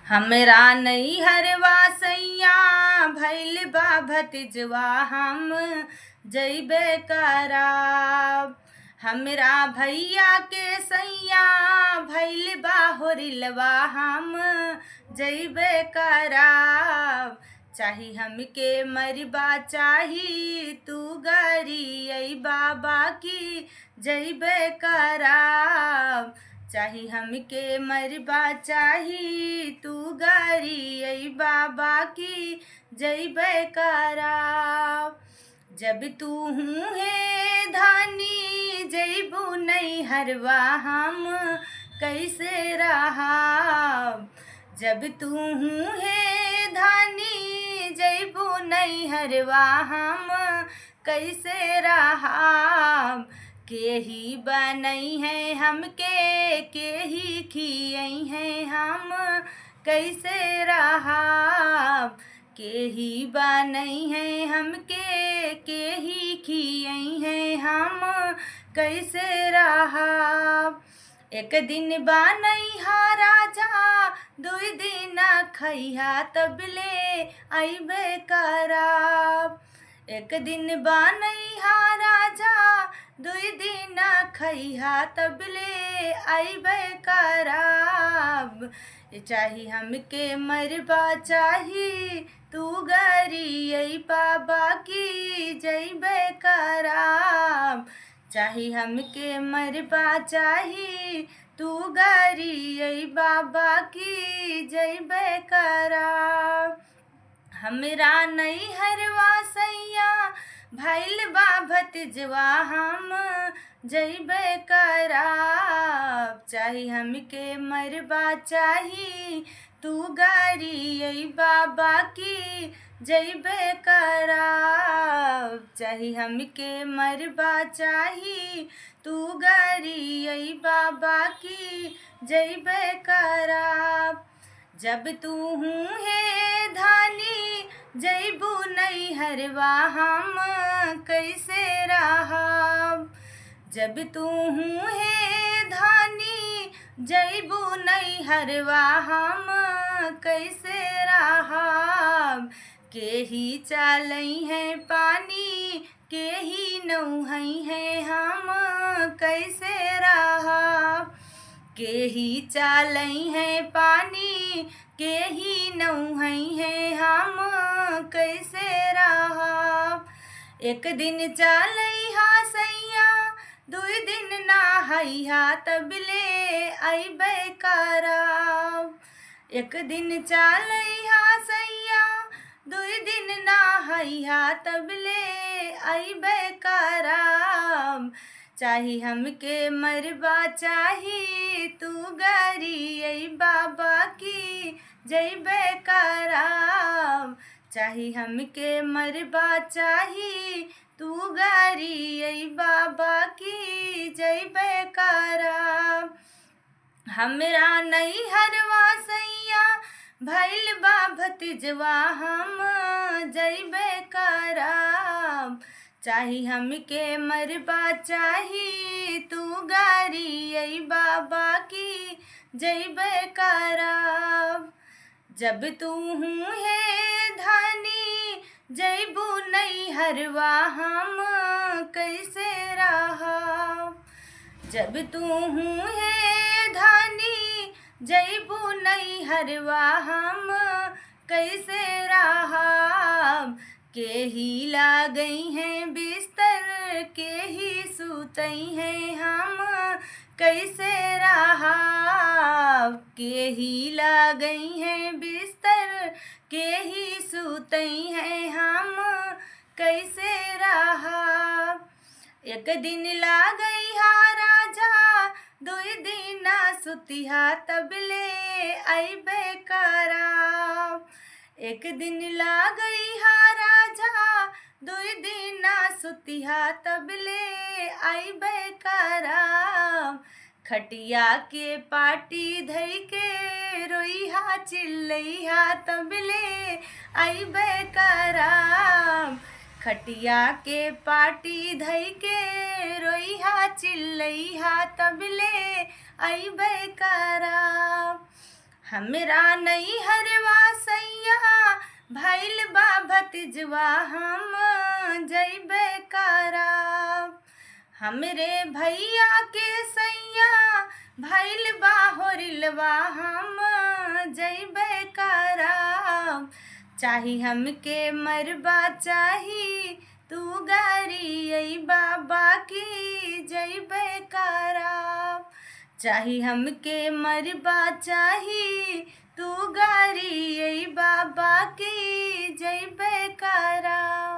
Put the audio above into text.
हमरा नैहरवा सैया भइल बा भतीजवा हम जइबे कराब। हमरा भैया के सैया भइल बा होरिलवा हम जइबे कराब। चाही हमके मरबा चाही तू गरी आई बाबा की जइबे कराब। चाही हमके मरबा चाही तू गरी आई बाबा की जइबे कराब। जब तू हूँ हे धानी जइबू नैहरवा हम कैसे रहाब। जब तू हूँ हे धानी जइबू नैहरवा हम कैसे रहाब। केही बनई है हमके केही खियई है हम कैसे रहाब। केही बनई है हमके केही खियई है हम कैसे रहाब। एक दिन बनई हा राजा दुई दिन खइहा तबले अइबे कराब। एक दिन बनई हा राजा दुई दिन खइहा तबले अइबे कराब। चाही हमके मरबा चाही तू गरी आई बाबा की जइबे कराब। चाही हमके मरबा चाही तू गरी आई बाबा की जइबे कराब। हमरा नैहरवा सैया भइल बा भतीजवा हम जइबे कराब। चाही हमके मरबा चाही तू गरी आई बाबा की जइबे कराब। चाही हमके मरबा चाही तू गरी आई बाबा की जइबे कराब। जब तू हूँ हे धानी जइबू नैहरवा हम कैसे रहाब। जब तू हूँ हे धानी जइबू नैहरवा हम कैसे रहाब। केही चलई है पानी केही नौहई है हम कैसे रहाब। केही चलई है पानी केही नौहई है हम कैसे रहाब। एक दिन चलई हा सैया दुई दिन नहइहा तबले अइबे कराब। एक दिन चलई हा सैया दुई दिन नहइहा तबले अइबे कराब। चाही हमके मरबा चाही तू गरी आई बाबा की जइबे कराब। चाही हमके मरबा चाही तू गरी आई बाबा की जइबे कराब। हमरा नैहरवा सैया भइल बा भतीजवा हम जइबे कराब। चाही हमके मरबा चाही तू गरी आई बाबा की जइबे कराब। जब तू हूँ हे धानी जइबू नैहरवा हम कैसे रहाब। जब तू हूँ हे धानी जइबू नैहरवा हम कैसे रहाब। केही लागई है बिस्तर केही सुतई है हम कैसे रहाब। केही लागई है बिस्तर केही सुतई है हम कैसे रहाब। एक दिन लागई हा राजा दुई दिन सुतिहा तबले अइबे कराब। एक दिन लागई हा राजा दुई दिन सुतिहा तबले अइबे कराब। खटिया के पाटी धई के रोइहा चिल्लइहा तबले अइबे कराब। खटिया के पाटी धई के रोइहा चिल्लइहा तबले अइबे कराब। हमरा नैहरवा सैया भइल बा भतीजवा हम जइबे करब। हमरे भैया के सैया भइल बा होरिलवा हम जइबे करब। चाही हमके मरबा चाही तू गारी अइबा बाकी जइबे करब। चाही हमके मरबा चाही तू गारी अइबा बाकी जइबे करब।